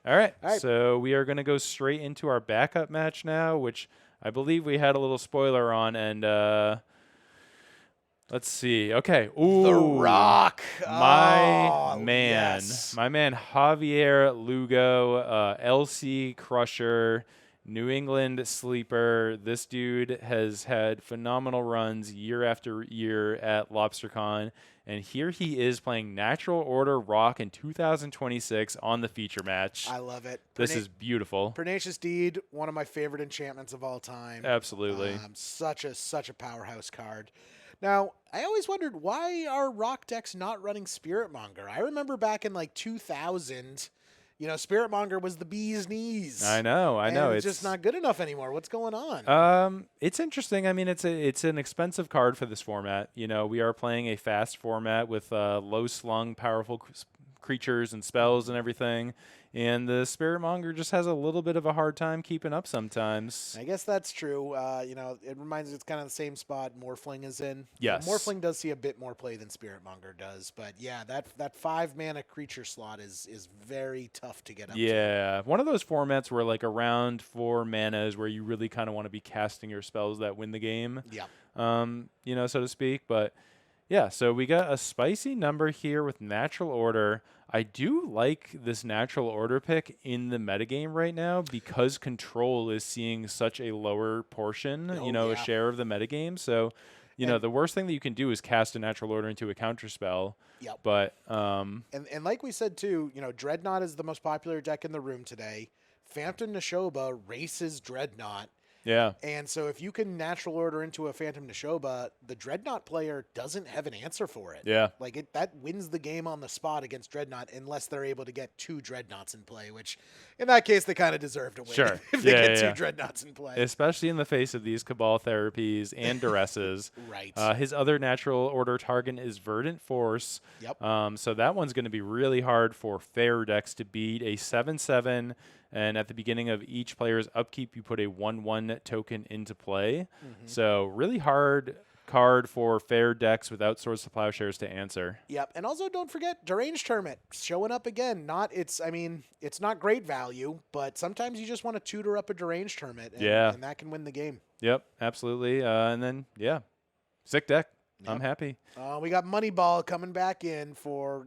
All right. All right. So we are going to go straight into our backup match now, which I believe we had a little spoiler on. And let's see. Okay. Ooh. The Rock. My Oh, man. yes. My man Javier Lugo, LC Crusher, New England sleeper. This dude has had phenomenal runs year after year at LobsterCon. And here he is playing Natural Order Rock in 2026 on the feature match. I love it. This is beautiful. Pernicious Deed, one of my favorite enchantments of all time. Absolutely. Such a powerhouse card. Now, I always wondered, why are Rock decks not running Spiritmonger? I remember back in like 2000, Spiritmonger was the bee's knees. I know. It's just not good enough anymore. What's going on? It's interesting. I mean, it's an expensive card for this format. We are playing a fast format with low slung, powerful creatures and spells and everything. And the Spiritmonger just has a little bit of a hard time keeping up sometimes. I guess that's true. It reminds me it's kind of the same spot Morphling is in. Yes. Morphling does see a bit more play than Spiritmonger does. But yeah, that 5-mana creature slot is very tough to get up to. Yeah. One of those formats where like around 4 mana is where you really kind of want to be casting your spells that win the game. Yeah. So to speak. But yeah, so we got a spicy number here with Natural Order. I do like this Natural Order pick in the metagame right now because Control is seeing such a lower portion, a share of the metagame. So, the worst thing that you can do is cast a Natural Order into a counterspell. Yep. But and like we said too, Dreadnought is the most popular deck in the room today. Phantom Neshoba races Dreadnought. Yeah. And so if you can Natural Order into a Phantom Neshoba, the Dreadnought player doesn't have an answer for it. Yeah. That wins the game on the spot against Dreadnought unless they're able to get 2 Dreadnoughts in play, which in that case they kind of deserve to win. Sure. If they get 2 Dreadnoughts in play. Especially in the face of these Cabal therapies and Duresses. Right. His other Natural Order target is Verdant Force. Yep. So that one's going to be really hard for fair decks to beat. A 7/7. And at the beginning of each player's upkeep, you put a 1/1 token into play. Mm-hmm. So really hard card for fair decks without Swords to Plowshares to answer. Yep. And also don't forget Deranged Hermit showing up again. It's not great value, but sometimes you just want to tutor up a Deranged Hermit and that can win the game. Yep, absolutely. And then, sick deck. Yep. I'm happy. We got Moneyball coming back in for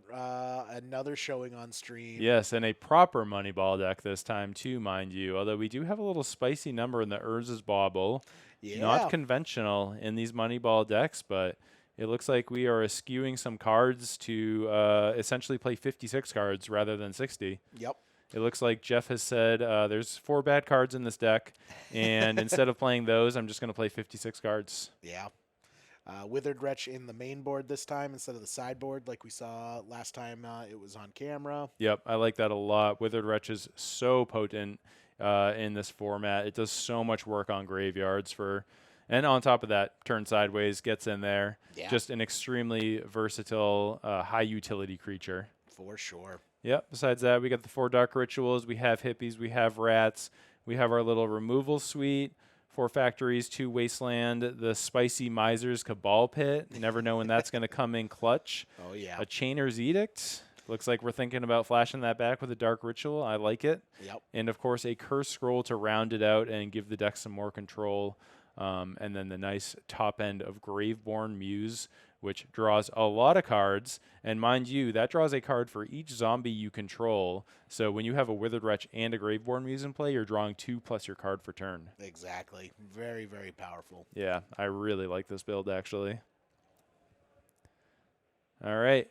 another showing on stream. Yes, and a proper Moneyball deck this time too, mind you. Although we do have a little spicy number in the Urz's Bauble. Yeah. Not conventional in these Moneyball decks, but it looks like we are eschewing some cards to essentially play 56 cards rather than 60. Yep. It looks like Jeff has said there's 4 bad cards in this deck, and instead of playing those, I'm just going to play 56 cards. Yeah. Withered Wretch in the main board this time instead of the sideboard like we saw last time it was on camera. Yep, I like that a lot. Withered Wretch is so potent in this format. It does so much work on graveyards and on top of that, Turn Sideways gets in there. Yeah. Just an extremely versatile, high utility creature. For sure. Yep, besides that, we got the 4 Dark Rituals, we have Hippies, we have Rats, we have our little removal suite. 4 Factories, 2 Wasteland, the Spicy Miser's Cabal Pit. You never know when that's going to come in clutch. Oh, yeah. A Chainer's Edict. Looks like we're thinking about flashing that back with a Dark Ritual. I like it. Yep. And, of course, a Curse Scroll to round it out and give the deck some more control. And then the nice top end of Graveborn Muse, which draws a lot of cards. And mind you, that draws a card for each zombie you control. So when you have a Withered Wretch and a Graveborn Muse in play, you're drawing 2 plus your card for turn. Exactly. Very, very powerful. Yeah, I really like this build, actually. All right.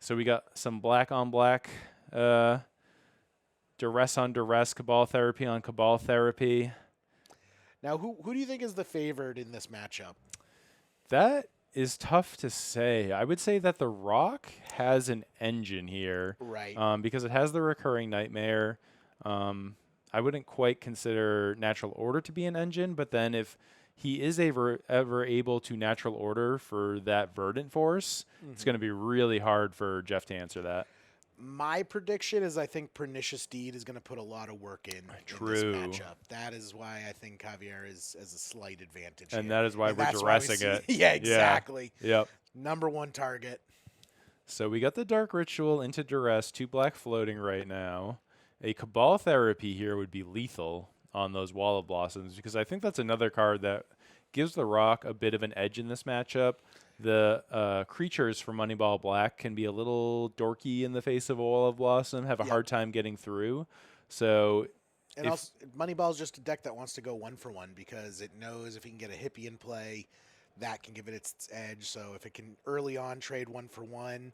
So we got some black on black, Duress on Duress, Cabal Therapy on Cabal Therapy. Now, who do you think is the favored in this matchup? That is tough to say. I would say that the Rock has an engine here. Right. Because it has the recurring Nightmare. I wouldn't quite consider Natural Order to be an engine, but then if he is ever able to Natural Order for that Verdant Force, it's going to be really hard for Jeff to answer that. My prediction is I think Pernicious Deed is going to put a lot of work in this matchup. That is why I think Javier is a slight advantage. And here. that is why we're duressing it. Yeah, exactly. Yep. Number 1 target. So we got the Dark Ritual into Duress, 2 black floating right now. A Cabal Therapy here would be lethal on those Wall of Blossoms, because I think that's another card that gives the Rock a bit of an edge in this matchup. The creatures from Moneyball Black can be a little dorky in the face of a Wall of Blossom, have a hard time getting through. So, and also, Moneyball is just a deck that wants to go 1-for-1 because it knows if it can get a hippie in play, that can give it its edge. So if it can early on trade 1-for-1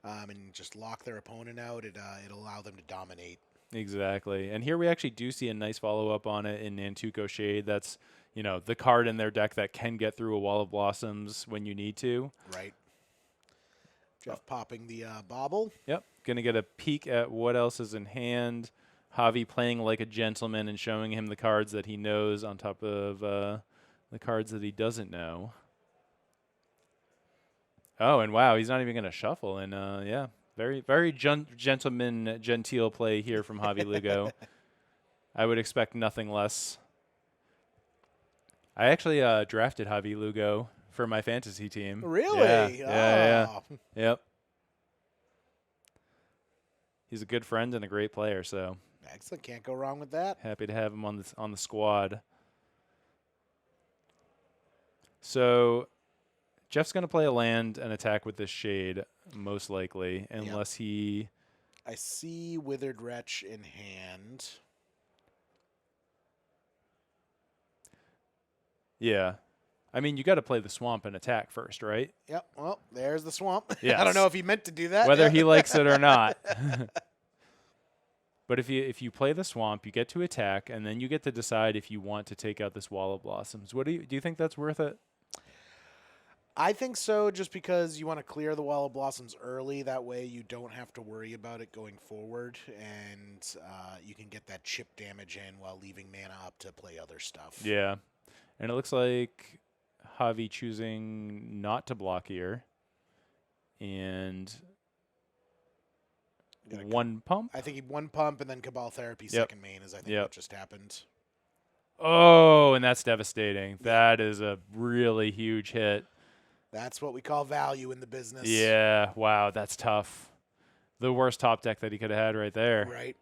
and just lock their opponent out, it'll allow them to dominate. Exactly. And here we actually do see a nice follow-up on it in Nantuko Shade. That's, the card in their deck that can get through a Wall of Blossoms when you need to. Right. Jeff popping the bauble. Yep. Going to get a peek at what else is in hand. Javi playing like a gentleman and showing him the cards that he knows on top of the cards that he doesn't know. Oh, and wow, he's not even going to shuffle. And, yeah. Very, very genteel play here from Javier Lugo. I would expect nothing less. I actually drafted Javier Lugo for my fantasy team. Really? Yeah. Yep. He's a good friend and a great player, so excellent. Can't go wrong with that. happy to have him on the squad. So Jeff's going to play a land and attack with this Shade, most likely, unless he... I see Withered Wretch in hand. Yeah. I mean, you got to play the Swamp and attack first, right? Yep. Well, there's the Swamp. Yes. I don't know if he meant to do that. Whether he likes it or not. But if you play the Swamp, you get to attack, and then you get to decide if you want to take out this Wall of Blossoms. Do you think that's worth it? I think so, just because you want to clear the Wall of Blossoms early. That way you don't have to worry about it going forward, and you can get that chip damage in while leaving mana up to play other stuff. Yeah. And it looks like Javi choosing not to block here. And one pump? I think he one pump and then Cabal Therapy second main is I think what just happened. Oh, and that's devastating. That is a really huge hit. That's what we call value in the business. Yeah, wow, that's tough. The worst top deck that he could have had right there. Right.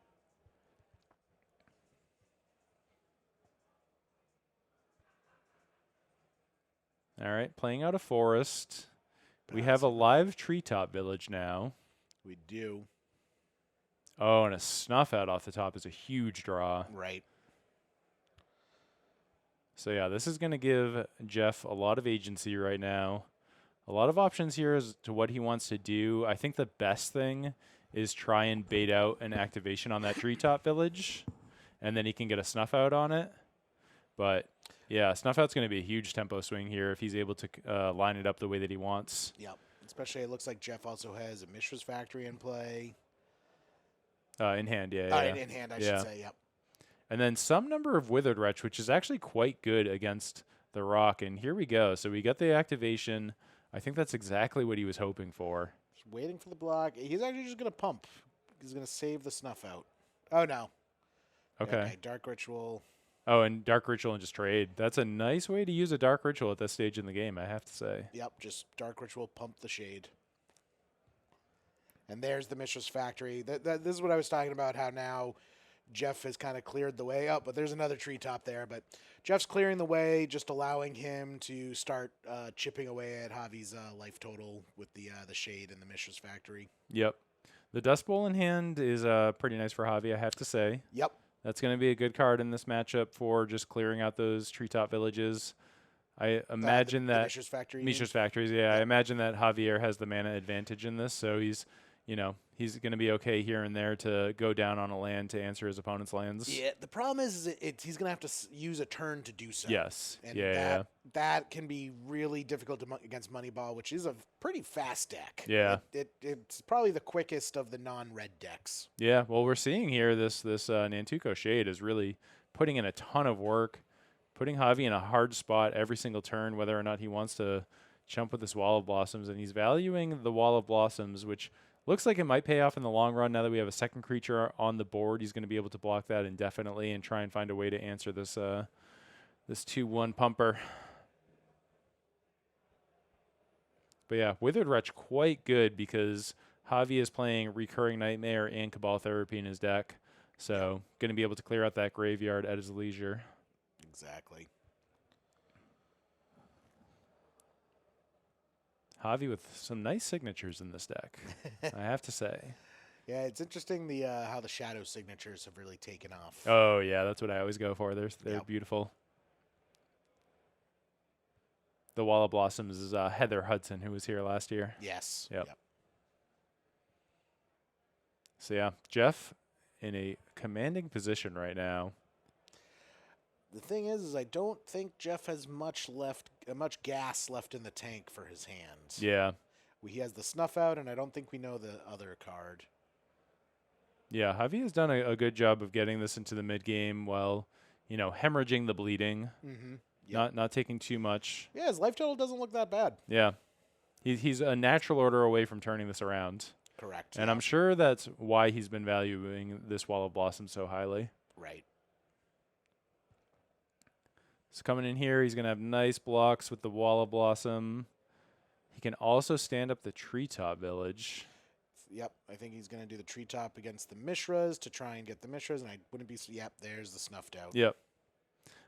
All right, playing out a forest. We have a live treetop village now. We do. Oh, and a snuff out off the top is a huge draw. Right. So, yeah, this is going to give Jeff a lot of agency right now. A lot of options here as to what he wants to do. I think the best thing is try and bait out an activation on that treetop village, and then he can get a snuff out on it. But, yeah, snuff out's going to be a huge tempo swing here if he's able to line it up the way that he wants. Yep. Especially it looks like Jeff also has a Mishra's Factory in play. In hand, In hand, I should say, yep. And then some number of Withered Wretch, which is actually quite good against the Rock. And here we go. So we got the activation. I think that's exactly what he was hoping for. Just waiting for the block. He's actually just going to pump. He's going to save the snuff out. Oh, no. Okay. Dark Ritual. Oh, and Dark Ritual and just trade. That's a nice way to use a Dark Ritual at this stage in the game, I have to say. Yep, just Dark Ritual, pump the Shade. And there's the Mishra's Factory. This is what I was talking about, how now Jeff has kind of cleared the way up, but there's another treetop there. But Jeff's clearing the way, just allowing him to start chipping away at Javi's life total with the Shade and the Mishra's Factory. Yep. The Dust Bowl in hand is pretty nice for Javi, I have to say. Yep. That's going to be a good card in this matchup for just clearing out those treetop villages. I imagine that Mishra's Factory. Mishra's Factories, yeah. Yep. I imagine that Javier has the mana advantage in this, so he's going to be okay here and there to go down on a land to answer his opponent's lands. Yeah, the problem is he's going to have to use a turn to do so. Yes. And that can be really difficult against Moneyball, which is a pretty fast deck. Yeah. It's probably the quickest of the non-red decks. Yeah, well, we're seeing here this Nantuko Shade is really putting in a ton of work, putting Javi in a hard spot every single turn, whether or not he wants to jump with this Wall of Blossoms, and he's valuing the Wall of Blossoms, which looks like it might pay off in the long run. Now that we have a second creature on the board, he's going to be able to block that indefinitely and try and find a way to answer this this 2/1 pumper. But yeah, Withered Wretch quite good because Javi is playing Recurring Nightmare and Cabal Therapy in his deck. So going to be able to clear out that graveyard at his leisure. Exactly. Javi with some nice signatures in this deck, I have to say. Yeah, it's interesting how the shadow signatures have really taken off. Oh, yeah, that's what I always go for. They're beautiful. The Wall of Blossoms is Heather Hudson, who was here last year. Yes. Yep. So, yeah, Jeff in a commanding position right now. The thing is I don't think Jeff has much gas left in the tank for his hand. Yeah. He has the snuff out, and I don't think we know the other card. Yeah, Javi has done a good job of getting this into the mid game while, hemorrhaging the bleeding. Mm-hmm. Yep. Not taking too much. Yeah, his life total doesn't look that bad. Yeah. He's a natural order away from turning this around. Correct. And I'm sure that's why he's been valuing this Wall of Blossom so highly. Right. So coming in here, he's going to have nice blocks with the Wall of Blossom. He can also stand up the Treetop Village. Yep, I think he's going to do the Treetop against the Mishras to try and get the Mishras, and I wouldn't be... Yep, there's the snuffed out. Yep.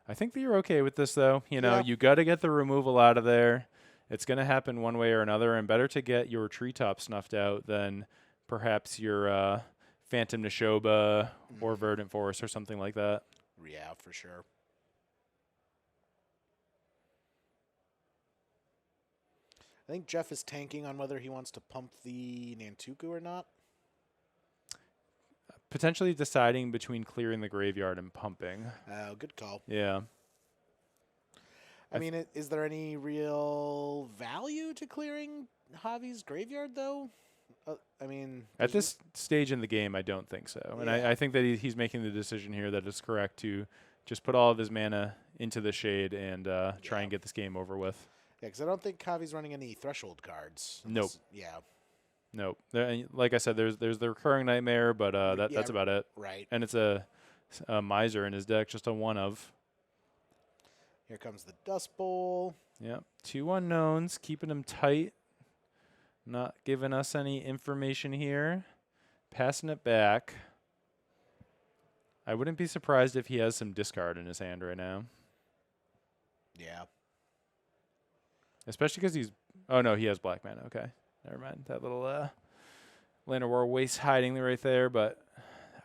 I think that you're okay with this, though. You got to get the removal out of there. It's going to happen one way or another, and better to get your Treetop snuffed out than perhaps your Phantom Neshoba or Verdant Forest or something like that. Yeah, for sure. I think Jeff is tanking on whether he wants to pump the Nantuku or not. Potentially deciding between clearing the graveyard and pumping. Oh, good call. Yeah. I mean, is there any real value to clearing Javi's graveyard, though? I mean... At this stage in the game, I don't think so. And I think that he's making the decision here that it's correct to just put all of his mana into the shade and try and get this game over with. Yeah, because I don't think Javi's running any threshold cards. Nope. Yeah. Nope. Like I said, there's the Recurring Nightmare, but that's about it. Right. And it's a Miser in his deck, just a one of. Here comes the Dust Bowl. Yep. 2 unknowns, keeping him tight. Not giving us any information here. Passing it back. I wouldn't be surprised if he has some discard in his hand right now. Yeah. Especially because he's... Oh, no, he has black mana. Okay. Never mind. That little Land of War waste hiding right there. But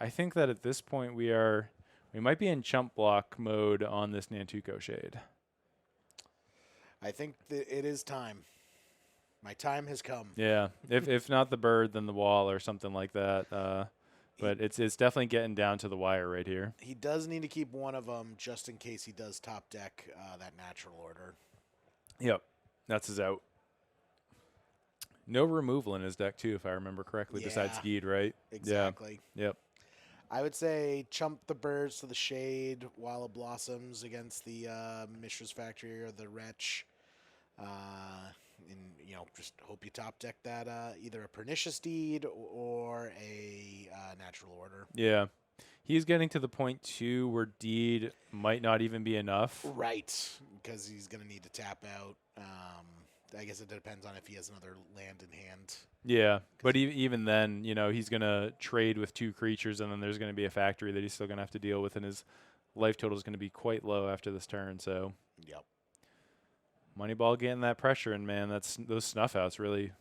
I think that at this point we might be in chump block mode on this Nantuko Shade. I think that it is time. My time has come. Yeah. if not the bird, then the wall or something like that. But it's definitely getting down to the wire right here. He does need to keep one of them just in case he does top deck that natural order. Yep. That's his out. No removal in his deck, too, if I remember correctly, besides Geed, right? Exactly. Yeah. Yep. I would say chump the birds to the shade, Wall of Blossoms against the Mishra's Factory or the Wretch. And, just hope you top deck that either a Pernicious Deed or a natural order. Yeah. He's getting to the point, too, where Deed might not even be enough. Right, because he's going to need to tap out. I guess it depends on if he has another land in hand. Yeah, but even then, he's going to trade with 2 creatures, and then there's going to be a factory that he's still going to have to deal with, and his life total is going to be quite low after this turn. So, yep. Moneyball getting that pressure, and man, those snuff outs really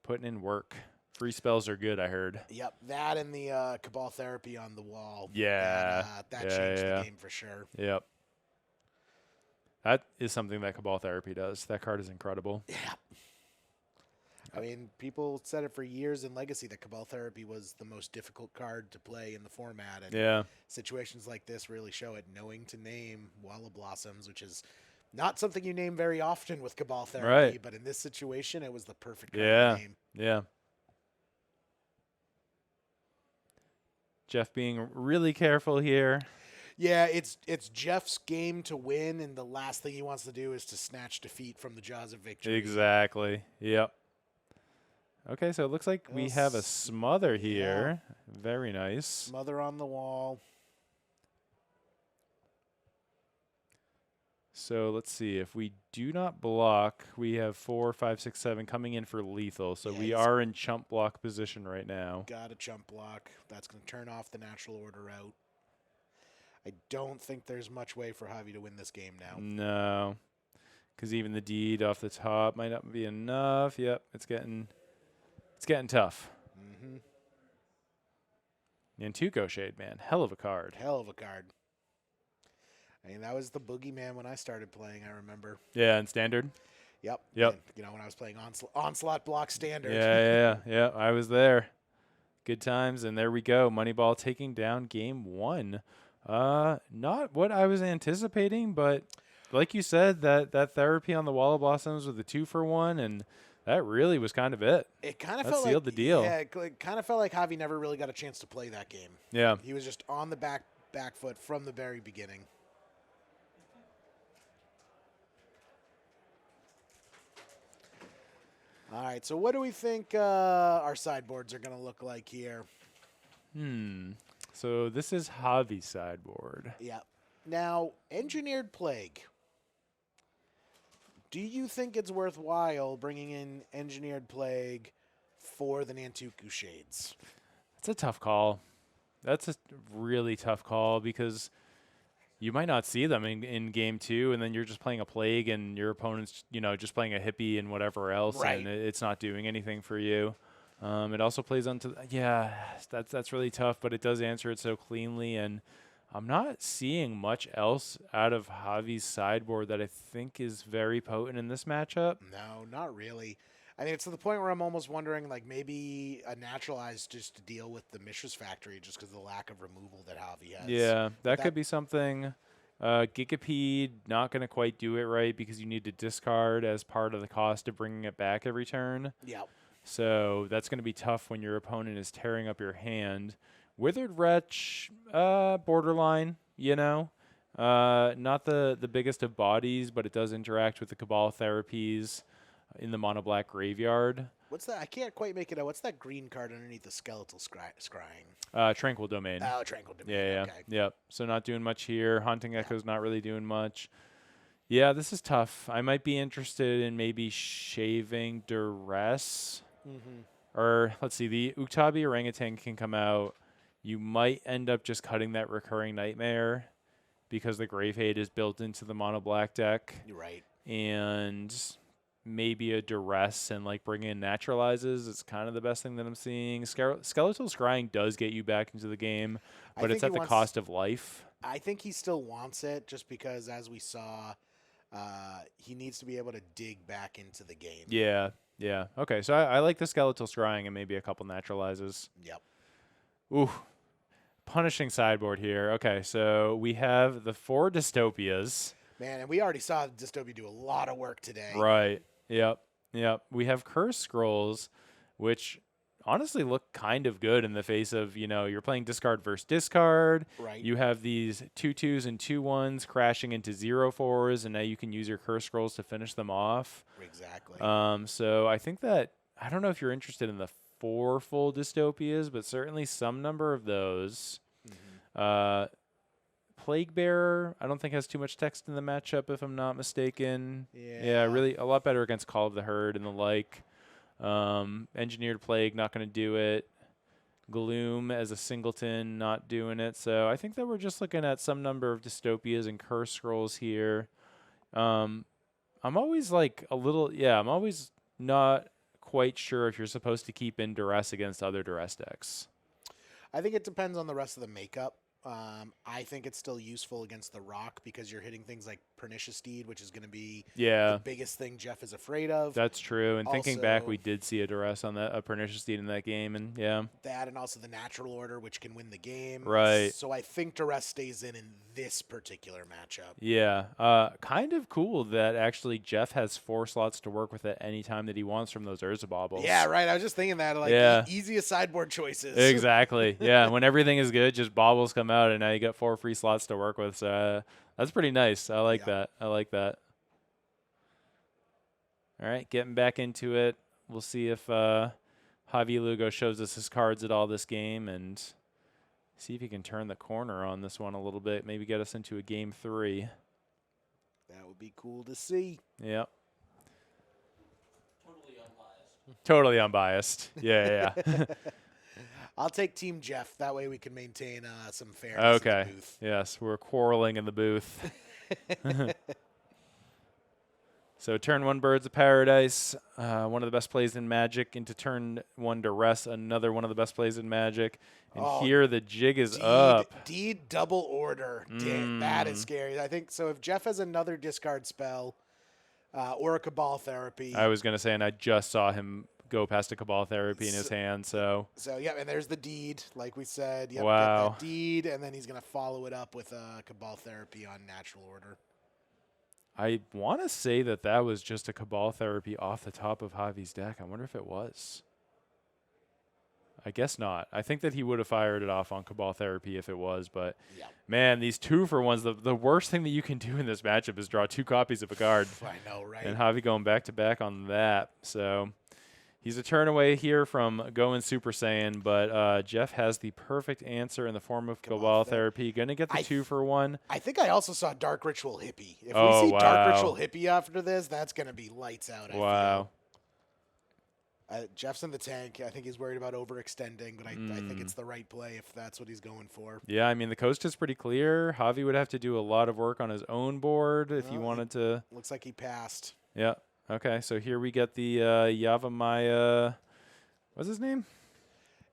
putting in work. Free spells are good, I heard. Yep, that and the Cabal Therapy on the wall. Yeah. That changed the game for sure. Yep. That is something that Cabal Therapy does. That card is incredible. Yeah. I mean, people said it for years in Legacy that Cabal Therapy was the most difficult card to play in the format. And situations like this really show it. Knowing to name Wall of Blossoms, which is not something you name very often with Cabal Therapy, but in this situation, it was the perfect card to name. Yeah. Jeff being really careful here. Yeah, it's Jeff's game to win, and the last thing he wants to do is to snatch defeat from the jaws of victory. Exactly. Yep. Okay, so it looks like we have a smother here. Yeah. Very nice. Smother on the wall. So let's see. If we do not block, we have 4, 5, 6, 7 coming in for lethal. So Yeah, we he's are in chump block position right now. got a chump block. That's going to turn off the natural order out. I don't think there's much way for Javi to win this game now. No. Because even the deed off the top might not be enough. Yep, it's getting tough. Mm-hmm. And Tuco Shade, man. Hell of a card. Hell of a card. I mean, that was the boogeyman when I started playing, I remember. Yeah, and standard. Yep. Yep. And, you know, when I was playing Onslaught Block Standard. Yeah. I was there. Good times, and there we go. Moneyball taking down game 1. Not what I was anticipating, but like you said, that therapy on the Wall of Blossoms with the 2-for-1, and that really was kind of it. It kind of That felt sealed like the deal. Yeah, it kind of felt like Javi never really got a chance to play that game. Yeah. He was just on the back foot from the very beginning. All right, so what do we think our sideboards are going to look like here? So this is Javi's sideboard. Yeah. Now, Engineered Plague. Do you think it's worthwhile bringing in Engineered Plague for the Nantuku Shades? That's a tough call. That's a really tough call because you might not see them in game 2, and then you're just playing a Plague, and your opponent's just playing a Hippie and whatever else, Right. and it's not doing anything for you. It also plays onto that's really tough, but it does answer it so cleanly, and I'm not seeing much else out of Javi's sideboard that I think is very potent in this matchup. No, not really. I mean, it's to the point where I'm almost wondering, like, maybe a Naturalized just to deal with the Mishra's Factory just because of the lack of removal that Javi has. Yeah, that could be something. Gigapede, not going to quite do it right because you need to discard as part of the cost of bringing it back every turn. Yeah. So that's going to be tough when your opponent is tearing up your hand. Withered Wretch, borderline, not the biggest of bodies, but it does interact with the Cabal therapies in the mono black graveyard. What's that? I can't quite make it out. What's that green card underneath the skeletal scrying? Tranquil Domain. Oh, Tranquil Domain. Yeah. Okay. Yep. So not doing much here. Haunting Echo's not really doing much. Yeah, this is tough. I might be interested in maybe shaving Duress. Mm-hmm. Or, let's see, the Uktabi Orangutan can come out. You might end up just cutting that Recurring Nightmare because the Grave Hate is built into the mono black deck. You're right. And maybe a Duress and bring in Naturalizes. It's kind of the best thing that I'm seeing. Skeletal Scrying does get you back into the game, but it's at the cost of life. I think he still wants it just because, as we saw, he needs to be able to dig back into the game. Yeah. Okay, so I like the Skeletal Scrying and maybe a couple Naturalizes. Yep. Ooh. Punishing sideboard here. Okay, so we have the 4 Dystopias. Man, and we already saw Dystopia do a lot of work today. Right. Yep. We have Curse Scrolls, which honestly look kind of good in the face of, you're playing discard versus discard. Right. You have these 2/2s and 2/1s crashing into 0/4s, and now you can use your Curse Scrolls to finish them off. Exactly. So I think that, I don't know if you're interested in the 4 full Dystopias, but certainly some number of those. Mm-hmm. Plague Bearer, I don't think has too much text in the matchup, if I'm not mistaken. Yeah. Really a lot better against Call of the Herd and the like. Engineered Plague, not going to do it. Gloom as a singleton, not doing it. So I think that we're just looking at some number of Dystopias and Curse Scrolls here. I'm always I'm always not quite sure if you're supposed to keep in Duress against other Duress decks. I think it depends on the rest of the makeup. I think it's still useful against the Rock because you're hitting things like Pernicious Deed, which is going to be the biggest thing Jeff is afraid of. That's true. And thinking back, Also- we did see a Duress on a Pernicious Deed in that game, and That and also the Natural Order, which can win the game. Right. So I think Duress stays in this particular matchup. Yeah. Kind of cool that actually Jeff has 4 slots to work with at any time that he wants from those Urza Baubles. Yeah, right. I was just thinking that, Yeah. easiest sideboard choices. Exactly. Yeah. When everything is good, just baubles come out, and now you got 4 free slots to work with. So that's pretty nice. I like that. I like that. All right, getting back into it. We'll see if Javier Lugo shows us his cards at all this game, and see if he can turn the corner on this one a little bit. Maybe get us into a game 3. That would be cool to see. Yep. Totally unbiased. Yeah, yeah. I'll take Team Jeff. That way we can maintain some fairness Okay. in the booth. Yes, we're quarreling in the booth. So turn 1 Birds of Paradise, one of the best plays in Magic, into turn 1 Duress, another one of the best plays in Magic. And here the jig is up. Deed double order. Damn, that is scary. I think so. If Jeff has another discard spell or a Cabal Therapy. I was going to say, and I just saw him go past a Cabal Therapy in his hand. So yeah, and there's the Deed, like we said. Yep, wow. Get that Deed, and then he's going to follow it up with a Cabal Therapy on natural order. I want to say that that was just a Cabal Therapy off the top of Javi's deck. I wonder if it was. I guess not. I think that he would have fired it off on Cabal Therapy if it was, but man, these 2-for-1s, the worst thing that you can do in this matchup is draw 2 copies of a card. I know, right? And Javi going back-to-back on that. So he's a turn away here from going Super Saiyan, but Jeff has the perfect answer in the form of Cabal Therapy. Going to get the 2-for-1. I think I also saw Dark Ritual Hippie. If Oh, we see wow. Dark Ritual Hippie after this, that's going to be lights out. Wow. Jeff's in the tank. I think he's worried about overextending, but I think it's the right play if that's what he's going for. Yeah, I mean, the coast is pretty clear. Javi would have to do a lot of work on his own board if he wanted to. Looks like he passed. Yeah. Okay, so here we get the Yavimaya. What's his name?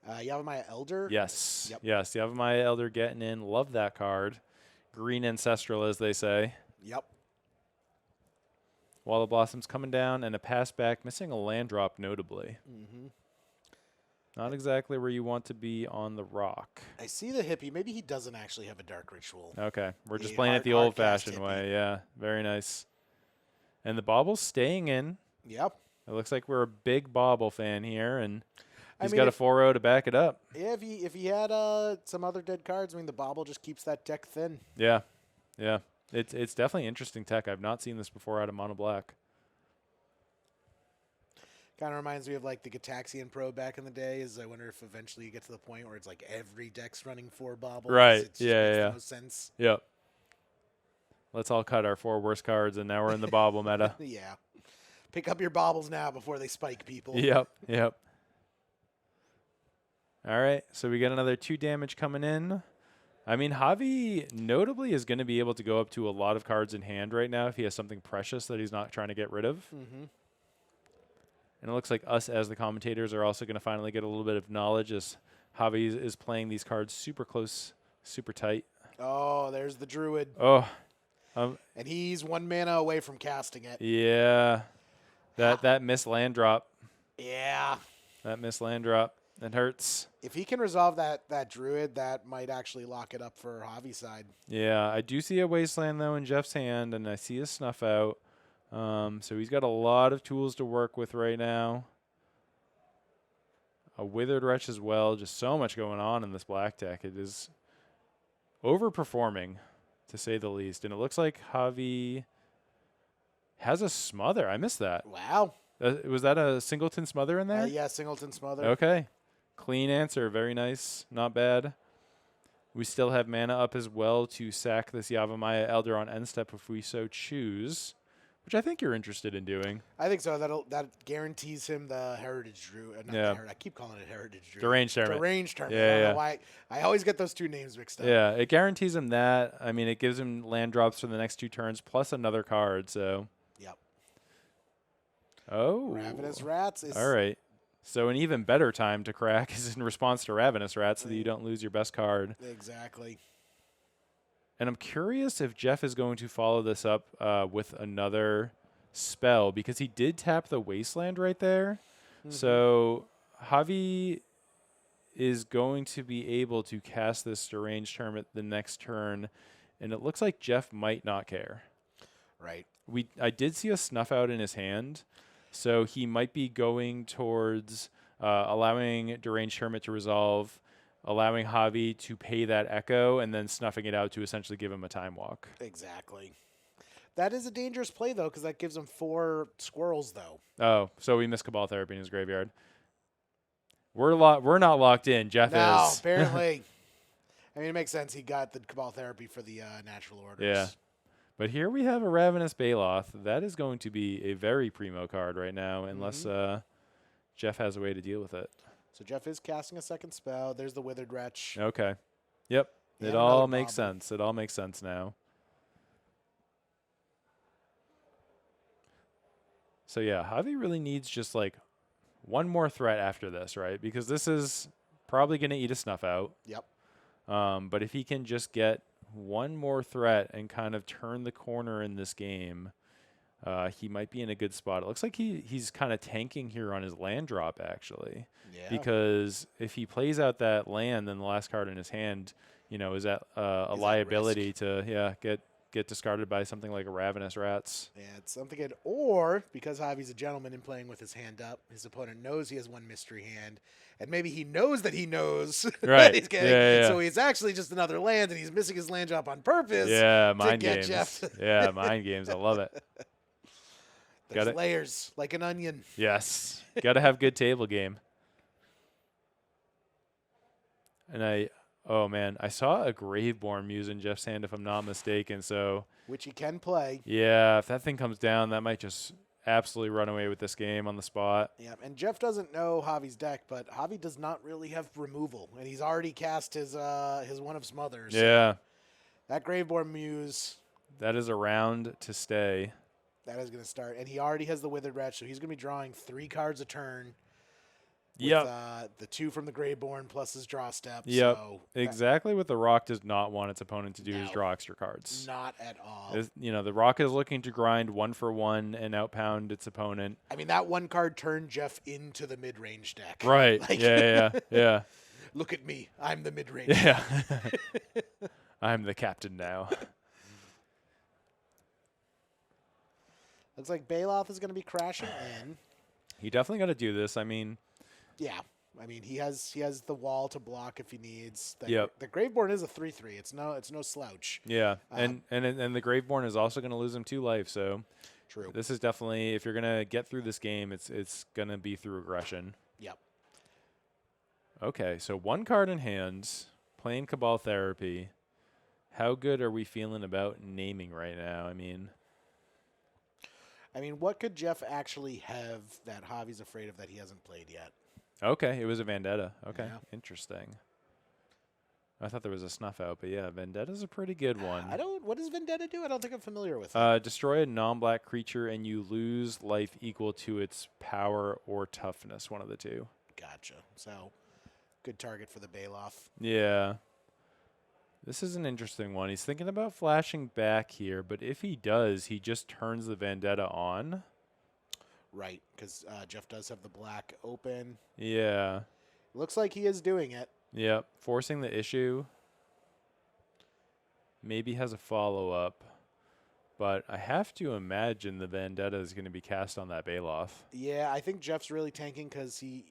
Yavimaya Elder? Yes. Yep. Yes, Yavimaya Elder getting in. Love that card. Green Ancestral, as they say. Yep. Wall of Blossoms coming down, and a pass back, missing a land drop notably. Not exactly where you want to be on the rock. I see the hippie. Maybe he doesn't actually have a Dark Ritual. Okay, we're just playing it the old-fashioned way. Yeah, very nice. And the bobble's staying in. Yep. It looks like we're a big bobble fan here, and he's mean, got a 4-0 to back it up. Yeah, if he had some other dead cards, I mean, the bobble just keeps that deck thin. Yeah, yeah. It's definitely interesting tech. I've not seen this before out of Mono Black. Kind of reminds me of like the Gataxian Pro back in the day. Is I wonder if eventually you get to the point where it's like every deck's running 4 bobbles. Right. It just makes no sense. Yep. Let's all cut our 4 worst cards, and now we're in the bobble meta. Yeah. Pick up your bobbles now before they spike people. Yep. Yep. All right. So we got another 2 damage coming in. I mean, Javi notably is going to be able to go up to a lot of cards in hand right now if he has something precious that he's not trying to get rid of. And it looks like us as the commentators are also going to finally get a little bit of knowledge as Javi is playing these cards super close, super tight. Oh, there's the Druid. Oh. And he's 1 mana away from casting it. Yeah. That missed land drop. Yeah. That missed land drop. That hurts. If he can resolve that Druid, that might actually lock it up for Javi's side. Yeah, I do see a Wasteland, though, in Jeff's hand, and I see a Snuff Out. So he's got a lot of tools to work with right now. A Withered Wretch as well. Just so much going on in this black deck. It is overperforming, to say the least. And it looks like Javi has a Smother. I missed that. Wow. Was that a Singleton Smother in there? Yeah, Singleton Smother. Okay. Clean answer. Very nice. Not bad. We still have mana up as well to sack this Yavimaya Elder on end step if we so choose, which I think you're interested in doing. I think so. That guarantees him the Heritage Druid. I keep calling it Heritage Druid. Deranged Tournament. Deranged Tournament. Yeah, I don't know why. I always get those 2 names mixed up. Yeah, it guarantees him that. I mean, it gives him land drops for the next 2 turns plus another card. So. Yep. Oh. Ravenous Rats is. All right. So an even better time to crack is in response to Ravenous Rats so that you don't lose your best card. Exactly. And I'm curious if Jeff is going to follow this up with another spell because he did tap the Wasteland right there. So Javi is going to be able to cast this Deranged Tournament the next turn, and it looks like Jeff might not care. Right. I did see a Snuff Out in his hand. So he might be going towards allowing Deranged Hermit to resolve, allowing Javi to pay that Echo, and then snuffing it out to essentially give him a Time Walk. Exactly. That is a dangerous play, though, because that gives him 4 squirrels, though. Oh, so we missed Cabal Therapy in his graveyard. We're not locked in. Jeff no, is. Apparently. I mean, it makes sense. He got the Cabal Therapy for the natural orders. Yeah. But here we have a Ravenous Baloth. That is going to be a very primo card right now, unless Jeff has a way to deal with it. So Jeff is casting a second spell. There's the Withered Wretch. Okay. Yep. And It all another makes bobble. sense. It all makes sense now. So yeah, Javi really needs just like one more threat after this, right? Because this is probably going to eat a snuff out. Yep. But if he can just get one more threat and kind of turn the corner in this game, he might be in a good spot. It looks like he's kind of tanking here on his land drop, actually. Yeah. Because if he plays out that land, then the last card in his hand, is at a Is at liability to get discarded by something like a Ravenous Rats. Yeah, it's something good. Or, because Javi's a gentleman and playing with his hand up, his opponent knows he has one mystery hand, and maybe he knows that he knows Right. that he's getting. Yeah. So he's actually just another land, and he's missing his land drop on purpose. Yeah, to mind get games. Jeff. Yeah, mind games. I love it. There's Got it. layers, like an onion. Yes. Got to have good table game. And I saw a Graveborn Muse in Jeff's hand, if I'm not mistaken. So, Which he can play. yeah, if that thing comes down, that might just absolutely run away with this game on the spot. Yeah, and Jeff doesn't know Javi's deck, but Javi does not really have removal, and he's already cast his one of Smothers. Yeah, That Graveborn Muse, that is around to stay. that is going to start, and he already has the Withered Wretch, so he's going to be drawing 3 cards a turn. With, Yep. the 2 from the Graveborn plus his draw step. Yep. So Exactly what the Rock does not want its opponent to do is No. draw extra cards. not at all. The Rock is looking to grind 1 for 1 and outpound its opponent. I mean, that 1 card turned Jeff into the mid-range deck. Right. Like- Yeah. Look at me. I'm the mid-range. Yeah. I'm the captain now. Looks like Baloth is going to be crashing in. He definitely got to do this. I mean, Yeah. I mean, he has the wall to block if he needs. Yep. The Graveborn is a 3/3. It's no slouch. yeah. And the Graveborn is also going to lose him 2 life. So True. this is definitely, if you're going to get through this game, it's going to be through aggression. Yep. Okay, so 1 card in hand, playing Cabal Therapy. How good are we feeling about naming right now? I mean, what could Jeff actually have that Javi's afraid of that he hasn't played yet? okay, it was a Vendetta. Okay, Yeah. interesting. I thought there was a snuff out, but yeah, Vendetta's a pretty good one. What does Vendetta do? I don't think I'm familiar with it. Destroy a non-black creature and you lose life equal to its power or toughness, one of the 2. Gotcha. So, good target for the Baloth. Yeah. This is an interesting one. He's thinking about flashing back here, but if he does, he just turns the Vendetta on. Right, because Jeff does have the black open. Yeah. Looks like he is doing it. Yep. Forcing the issue. Maybe has a follow-up. But I have to imagine the Vendetta is going to be cast on that Baloth. Yeah, I think Jeff's really tanking because he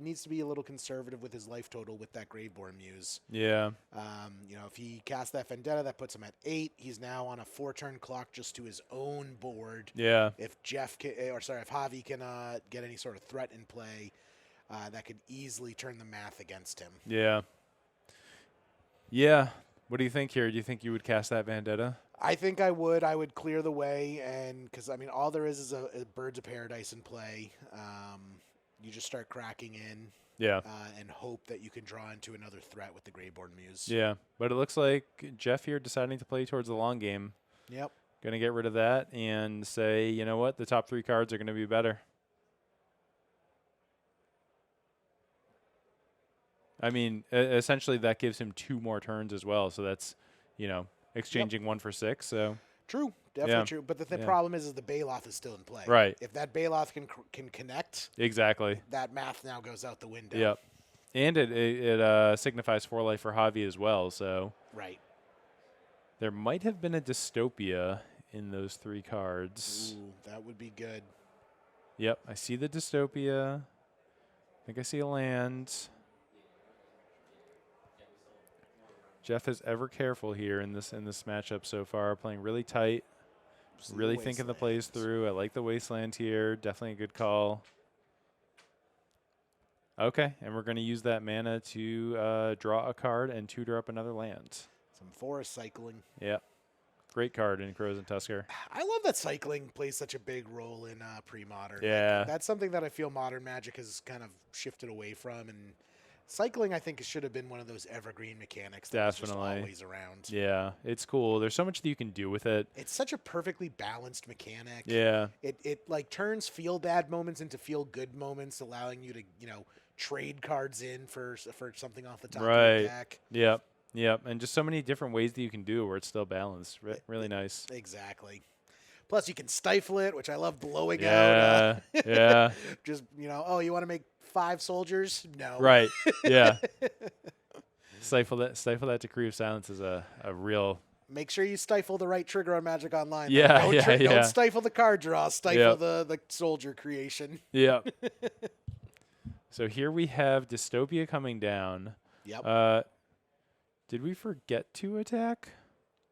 needs to be a little conservative with his life total with that Graveborn Muse. Yeah. If he casts that Vendetta, that puts him at 8. He's now on a 4-turn clock just to his own board. Yeah. If Javi can get any sort of threat in play, that could easily turn the math against him. Yeah. Yeah. What do you think here? Do you think you would cast that Vendetta? I think I would. I would clear the way, and because all there is a Birds of Paradise in play. You just start cracking in, Yeah. and hope that you can draw into another threat with the Greyborn Muse. Yeah. But it looks like Jeff here deciding to play towards the long game. Yep. Going to get rid of that and say, you know what? The top 3 cards are going to be better. I mean, essentially that gives him 2 more turns as well. So that's, exchanging 1 for 6. So True. Definitely Yeah. true. But the Yeah. problem is the Baloth is still in play. Right. If that Baloth can connect, exactly. that math now goes out the window. Yep. And it signifies 4 life for Javi as well. So Right. there might have been a dystopia in those 3 cards. Ooh, that would be good. Yep. I see the dystopia. I think I see a land. Jeff is ever careful here in this matchup so far, playing really tight, See the really thinking the plays Wastelands. through. I like the Wasteland here. Definitely a good call. Okay, and we're going to use that mana to draw a card and tutor up another land. Some forest cycling. Yeah. Great card in Crows and Tusker. I love that cycling plays such a big role in pre-modern. Yeah. Like, that's something that I feel modern Magic has kind of shifted away from, and cycling, I think, it should have been one of those evergreen mechanics that was just always around. Yeah, it's cool. There's so much that you can do with it. It's such a perfectly balanced mechanic. Yeah. It like turns feel bad moments into feel good moments, allowing you to, trade cards in for something off the top of your deck. Yep. Yep. And just so many different ways that you can do it where it's still balanced. Really nice. Exactly. Plus, you can stifle it, which I love blowing out. Yeah. Just, you want to make 5 soldiers? No. Right. Yeah. Stifle that decree of silence is a real. Make sure you stifle the right trigger on Magic Online. Yeah. Don't stifle the card draw. Stifle the soldier creation. Yeah. So here we have Dystopia coming down. Yep. Did we forget to attack?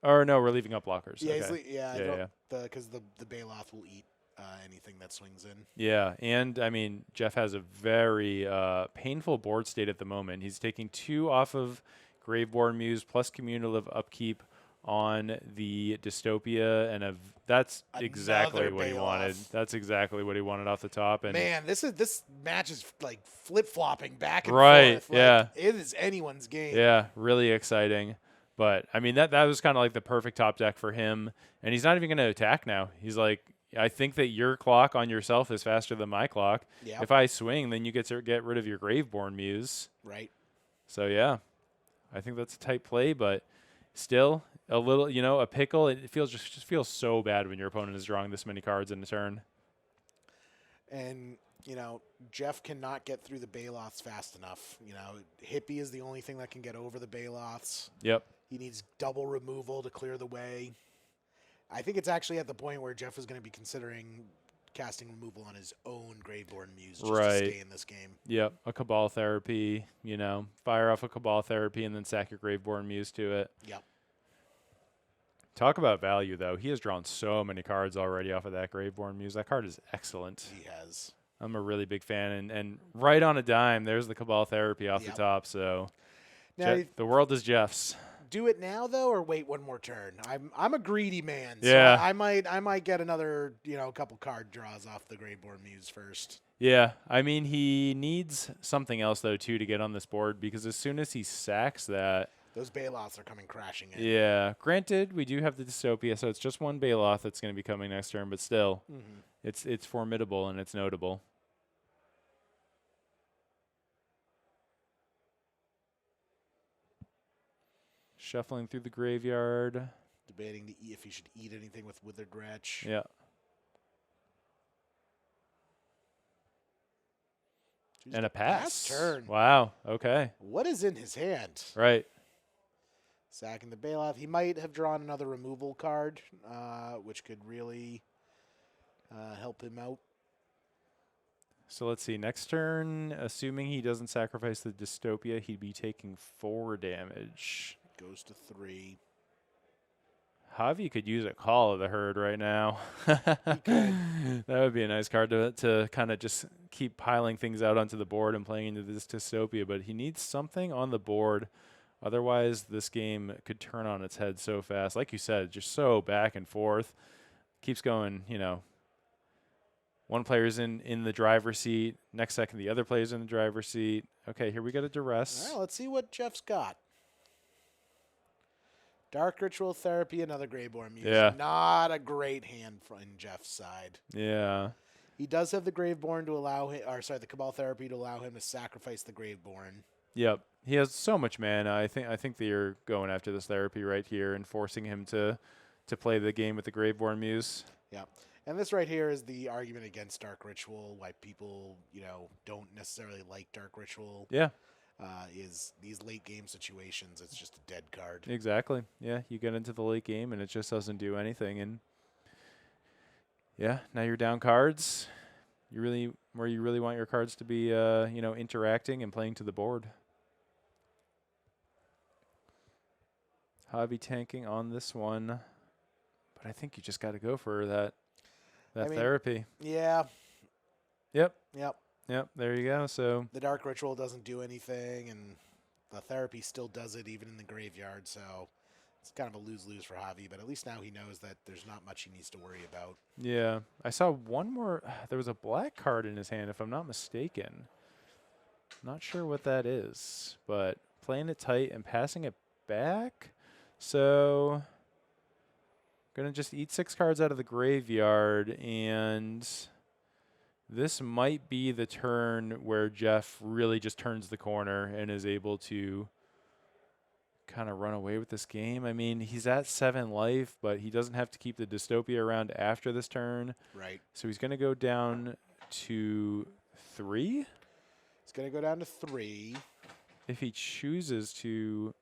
Or no, we're leaving up blockers. Yeah, okay. Because the Bailoff will eat anything that swings in. Yeah, and I mean, Jeff has a very painful board state at the moment. He's taking 2 off of Graveborn Muse plus cumulative upkeep on the Dystopia, and that's exactly what he wanted. That's exactly what he wanted off the top. And man, this match is like flip-flopping back and forth. Yeah, it is anyone's game. Yeah, really exciting. But I mean, that was kind of like the perfect top deck for him, and he's not even going to attack now. He's like, I think that your clock on yourself is faster than my clock. Yep. If I swing, then you get to get rid of your Graveborn Muse. Right. So yeah, I think that's a tight play, but still a little, a pickle. It feels just feels so bad when your opponent is drawing this many cards in a turn. And Jeff cannot get through the Bailoths fast enough. Hippie is the only thing that can get over the Bailoths. Yep. He needs double removal to clear the way. I think it's actually at the point where Jeff is going to be considering casting removal on his own Graveborn Muse just to stay in this game. Yep, a Cabal Therapy, fire off a Cabal Therapy and then sack your Graveborn Muse to it. Yep. Talk about value, though. He has drawn so many cards already off of that Graveborn Muse. That card is excellent. He has. I'm a really big fan. And right on a dime, there's the Cabal Therapy off the top. So now, the world is Jeff's. Do it now though, or wait one more turn. I'm a greedy man, so yeah. I might get another couple card draws off the Graveborn Muse first. Yeah, I mean he needs something else though too to get on this board because as soon as he sacks that, those Bailoths are coming crashing in. Yeah, granted we do have the Dystopia, so it's just one Bailoth that's going to be coming next turn, but still, it's formidable and it's notable. Shuffling through the graveyard. Debating if he should eat anything with Withered Wretch. Yeah. And a pass. Turn. Wow. Okay. What is in his hand? Right. Sacking the Bailoff. He might have drawn another removal card, which could really help him out. So let's see. Next turn, assuming he doesn't sacrifice the Dystopia, he'd be taking 4 damage. Goes to 3. Javi could use a Call of the Herd right now. That would be a nice card to kind of just keep piling things out onto the board and playing into this Dystopia, but he needs something on the board. Otherwise, this game could turn on its head so fast. Like you said, just so back and forth. Keeps going, one player's in the driver's seat. Next second, the other player's in the driver's seat. Okay, here we got a Duress. All right, let's see what Jeff's got. Dark Ritual Therapy, another Graveborn Muse. Yeah. Not a great hand in Jeff's side. Yeah. He does have the Graveborn to allow him, the Cabal Therapy to allow him to sacrifice the Graveborn. Yep. He has so much mana. I think that you're going after this therapy right here and forcing him to play the game with the Graveborn Muse. Yeah. And this right here is the argument against Dark Ritual, why people, don't necessarily like Dark Ritual. Yeah. Is these late game situations, it's just a dead card. Exactly. Yeah, you get into the late game and it just doesn't do anything. And yeah, now you're down cards. You really want your cards to be, interacting and playing to the board. Javi tanking on this one, but I think you just got to go for that therapy. Yeah. Yep. Yep, there you go. So the Dark Ritual doesn't do anything, and the therapy still does it even in the graveyard. So It's kind of a lose-lose for Javi, but at least now he knows that there's not much he needs to worry about. Yeah. I saw one more. There was a black card in his hand, if I'm not mistaken. Not sure what that is, but playing it tight and passing it back. So going to just eat 6 cards out of the graveyard, and this might be the turn where Jeff really just turns the corner and is able to kind of run away with this game. I mean, he's at 7 life, but he doesn't have to keep the Dystopia around after this turn. Right. So he's going to go down to 3. He's going to go down to 3. If he chooses to...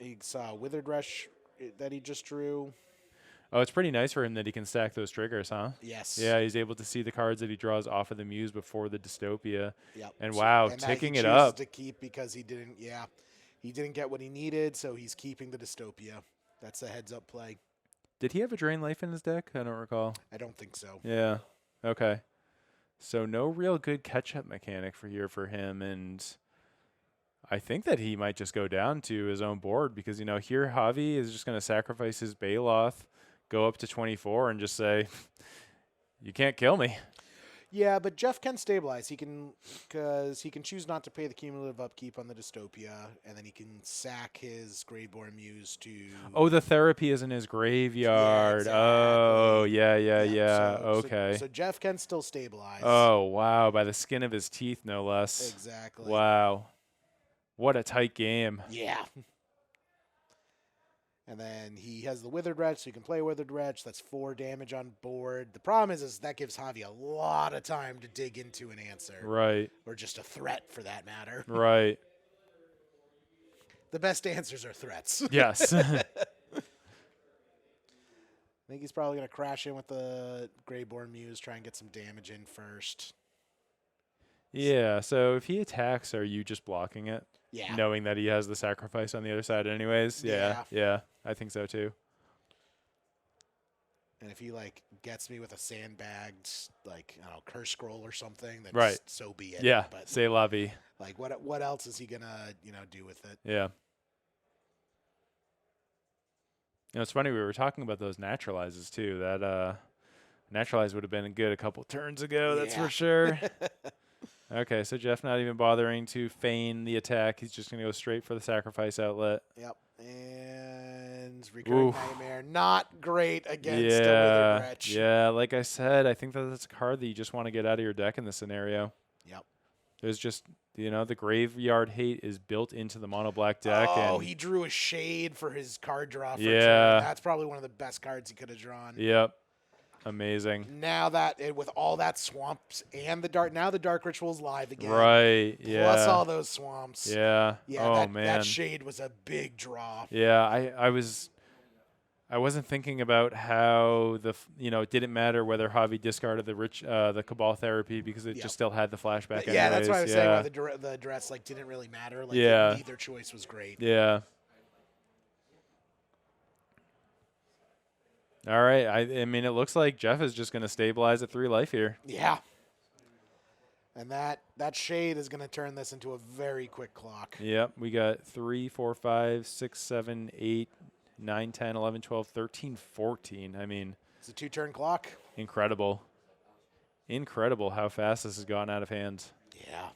He saw Withered Rush that he just drew. Oh, it's pretty nice for him that he can stack those triggers, huh? Yes. Yeah, he's able to see the cards that he draws off of the Muse before the Dystopia. Yep. And wow, and ticking he it chooses up. to keep because he didn't. Yeah, he didn't get what he needed, so he's keeping the Dystopia. That's a heads-up play. Did he have a Drain Life in his deck? I don't recall. I don't think so. Yeah. Okay. So no real good catch-up mechanic for him, and I think that he might just go down to his own board because, you know, here Javi is just going to sacrifice his Baloth, go up to 24, and just say, you can't kill me. Yeah, but Jeff can stabilize. He can, because he can choose not to pay the cumulative upkeep on the Dystopia, and then he can sack his Graveborn Muse to... Oh, the therapy is in his graveyard. exactly. Oh, yeah. So, Okay. So Jeff can still stabilize. Oh, wow. By the skin of his teeth, no less. Exactly. Wow. What a tight game. Yeah. And then he has the Withered Wretch, so you can play Withered Wretch. That's 4 damage on board. The problem is that gives Javi a lot of time to dig into an answer. Right. Or just a threat, for that matter. Right. The best answers are threats. Yes. I think he's probably going to crash in with the Greyborn Muse, try and get some damage in first. Yeah, so if he attacks, are you just blocking it? Yeah. Knowing that he has the sacrifice on the other side anyways? Yeah, I think so too. And if he, like, gets me with a sandbagged, like, I don't know, curse scroll or something, then Right. so be it. Yeah, But, c'est la vie. like, what else is he going to, you know, do with it? Yeah. You know, it's funny, we were talking about those naturalizes too. That naturalize would have been good a couple turns ago, that's for sure. Okay, so Jeff not even bothering to feign the attack. He's just going to go straight for the sacrifice outlet. Yep. And Recurring Nightmare, not great against a Withered Wretch. Yeah, like I said, I think that's a card that you just want to get out of your deck in this scenario. Yep. There's just, you know, the graveyard hate is built into the mono black deck. Oh, and he drew a Shade for his card draw. For Yeah. That's probably one of the best cards he could have drawn. Yep. Amazing. Now that, with all that swamps and the Dark Ritual's live again. Right, yeah. Plus all those swamps. Yeah. Yeah, Oh, that, man. that Shade was a big draw. Yeah, I wasn't thinking about how it didn't matter whether Javi discarded the Cabal Therapy because it just still had the flashback. Yeah, that's why I was saying yeah. why the dress didn't really matter. Like, Yeah. neither choice was great. Yeah. All right. I mean, it looks like Jeff is just going to stabilize at 3 life here. Yeah. And that Shade is going to turn this into a very quick clock. Yep. We got 3, 4, 5, 6, 7, 8, 9, 10, 11, 12, 13, 14. I mean, it's a 2-turn clock. Incredible. Incredible how fast this has gone out of hand. Yeah.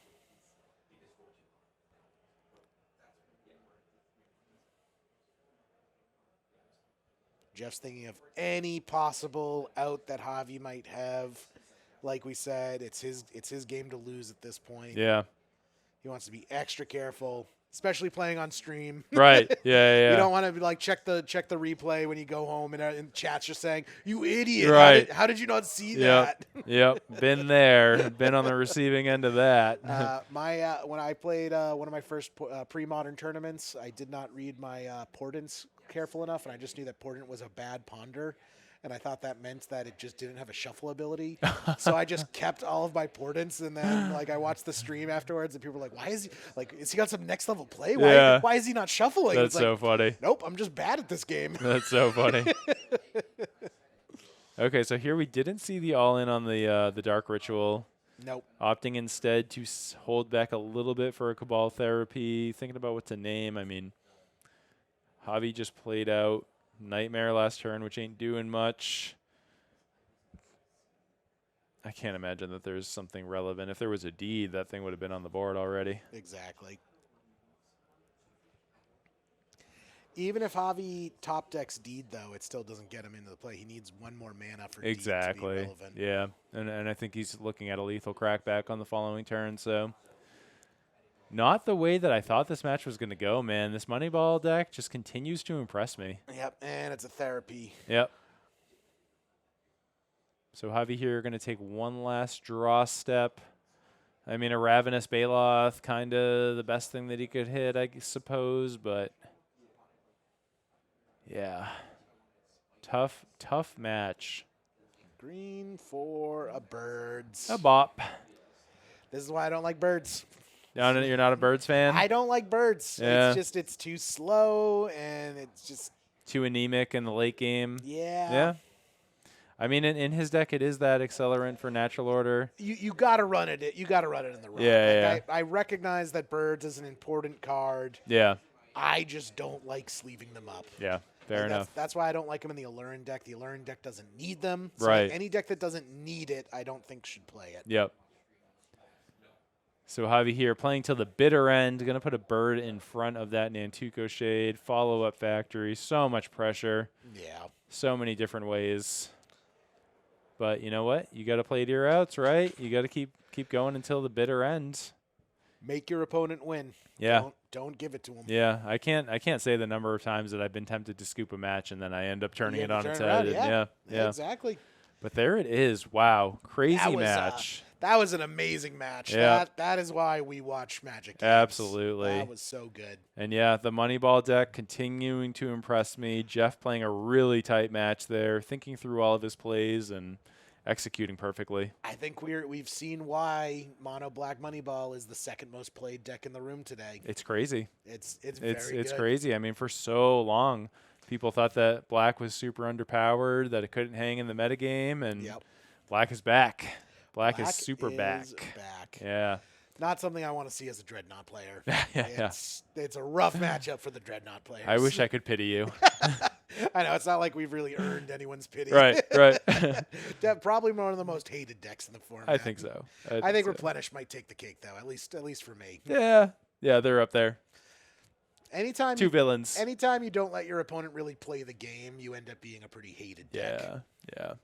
Jeff's thinking of any possible out that Javi might have. Like we said, it's his game to lose at this point. Yeah. He wants to be extra careful, especially playing on stream. Right. Yeah. You don't want to check the replay when you go home and chat's just saying, "You idiot! Right. How did you not see that?" Yep. Been there. Been on the receiving end of that. When I played one of my first pre-modern tournaments, I did not read my portents careful enough, and I just knew that portent was a bad ponder, and I thought that meant that it just didn't have a shuffle ability. So I just kept all of my portents, and then I watched the stream afterwards, and people were like, "Why is he is he got some next level play? Why is he not shuffling?" That's so funny. Nope, I'm just bad at this game. That's so funny. Okay, so here we didn't see the all-in on the Dark Ritual. Nope. Opting instead to hold back a little bit for a Cabal Therapy. Thinking about what to name. I mean, Javi just played out Nightmare last turn, which ain't doing much. I can't imagine that there's something relevant. If there was a deed, that thing would have been on the board already. Exactly. Even if Javi top decks deed, though, it still doesn't get him into the play. He needs one more mana for deed to be relevant. Yeah, and I think he's looking at a lethal crackback on the following turn. So, not the way that I thought this match was going to go, man. This Moneyball deck just continues to impress me. Yep, and it's a therapy. Yep. So Javi here going to take one last draw step. I mean, a Ravenous Baloth, kind of the best thing that he could hit, I suppose, but yeah. Tough match. Green for a birds. A bop. This is why I don't like birds. No, you're not a birds fan? I don't like birds. Yeah. It's too slow, and it's just too anemic in the late game. Yeah. Yeah. I mean, in his deck, it is that accelerant for natural order. You got to run it. You got to run it in the rock. Yeah, I recognize that birds is an important card. Yeah. I just don't like sleeving them up. Yeah, fair enough. That's why I don't like them in the Alluring deck. The Alluring deck doesn't need them. So right. Any deck that doesn't need it, I don't think should play it. Yep. So Javi here playing till the bitter end. Going to put a bird in front of that Nantuko Shade. Follow-up Factory. So much pressure. Yeah. So many different ways. But you know what? You got to play to your outs, right? You got to keep going until the bitter end. Make your opponent win. Yeah. Don't give it to him. Yeah, I can't say the number of times that I've been tempted to scoop a match and then I end up turning it on its head. Yeah, exactly. But there it is. Wow, crazy match. That was an amazing match. Yeah. That is why we watch Magic games. Absolutely. That was so good. And yeah, the Moneyball deck continuing to impress me. Jeff playing a really tight match there, thinking through all of his plays and executing perfectly. I think we've seen why Mono Black Moneyball is the second most played deck in the room today. It's crazy. It's very good. Crazy. I mean, for so long, people thought that Black was super underpowered, that it couldn't hang in the metagame, and Black is back. Black is super back. Yeah. Not something I want to see as a Dreadnought player. Yeah. It's a rough matchup for the Dreadnought players. I wish I could pity you. I know. It's not like we've really earned anyone's pity. Right. Probably one of the most hated decks in the format. I think so. I think Replenish might take the cake, though, at least for me. Yeah, they're up there. Anytime two villains. Anytime you don't let your opponent really play the game, you end up being a pretty hated deck. Yeah.